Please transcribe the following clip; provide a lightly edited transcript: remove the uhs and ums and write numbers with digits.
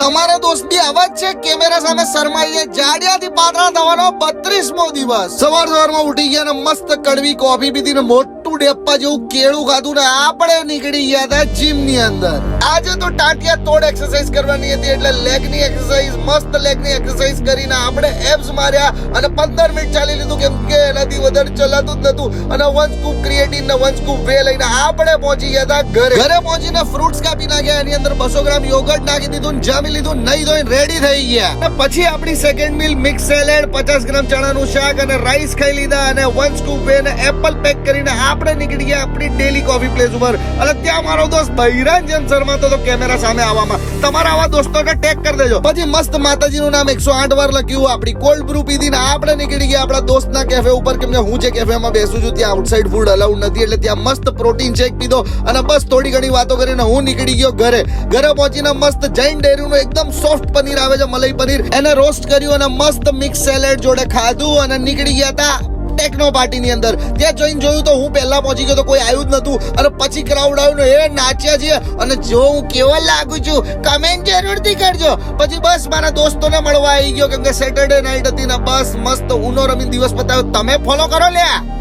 તમારા દોસ્તની અવાજ છે કેમેરા સામે શરમાઈએ જાડિયાથી પાતળા થવાનો 32મો દિવસ સવારમાં ઉઠી ગયા ને મસ્ત કડવી કોફી પીધી ને મોટું ડેપ્પા જેવું કેળું ખાધું ને આપણે નીકળી ગયા હતા જીમ ની અંદર. આજે તો ટાટિયા તોડ એક્સરસાઇઝ કરવાની હતી એટલે લેગની એક્સરસાઇઝ મસ્ત લેગની એક્સરસાઇઝ કરીને આપણે એબ્સ માર્યા અને 15 મિનિટ ચાલી લીધું કેમ કે એનાથી વધારે ચલાતું જ નતું અને 1 સ્કૂપ ક્રિએટિન ને 1 સ્કૂપ વે લઈને આપણે પહોંચી ગયા હતા ઘરે પહોંચીને ફ્રૂટ્સ કાપી નાખ્યા એની અંદર 200 ગ્રામ યોગર્ટ નાખી દીધું જામી લીધું નહીં ધોઈને રેડી થઈ ગયા અને પછી આપણી સેકન્ડ મીલ મિક્સ સેલેડ 50 ગ્રામ ચણાનું શાક અને રાઈસ ખાઈ લીધા અને 1 સ્કૂપ વે ને એપલ પેક કરીને આપણે નીકળી ગયા આપણી ડેલી કોફી પ્લેસ ઉપર અને ત્યાં મારો દોસ્ત બૈરાન જેમ શરમાતો તો કેમેરા સામે આવવામાં. તમારા આવા દોસ્તોને ટેગ કરી દેજો. પછી મસ્ત માતાજીનું નામ 108 વાર લખ્યું આપણી કોલ્ડ બ્રૂ પીધી ને આપણે નીકળી ગયા આપણા દોસ્તના કેફે ઉપર કેમ કે હું જે કેફેમાં બેસું છું ત્યાં આઉટસાઇડ ફૂડ અલાઉડ નથી એટલે ત્યાં મસ્ત પ્રોટીન શેક પીધો અને બસ થોડી ઘણી વાતો કરીને હું નીકળી ગયો ઘરે પહોંચીને મસ્ત જૈન ડેરીનું એકદમ સોફ્ટ પનીર આવે છે મલાઈ પનીર એને રોસ્ટ કર્યું અને મસ્ત મિક્સ સેલેડ જોડે ખાધું અને નીકળી ગયા હતા ટેકનો પાર્ટી ની અંદર. ત્યાં જોઈને જોયું તો હું પહેલા પહોંચી ગયો તો કોઈ આવ્યું જ નતું અને પછી ક્રાઉડ આવ્યું ને એ નાચ્યા છે અને જો હું કેવા લાગુ છું કમેન્ટ જરૂરથી કરજો. પછી બસ મારા દોસ્તોને મળવા આવી ગયો કેમ કે સેટરડે નાઈટ હતી ને બસ મસ્ત ઉનો રમીને દિવસ પતાવ્યો. તમે ફોલો કરો લ્યા.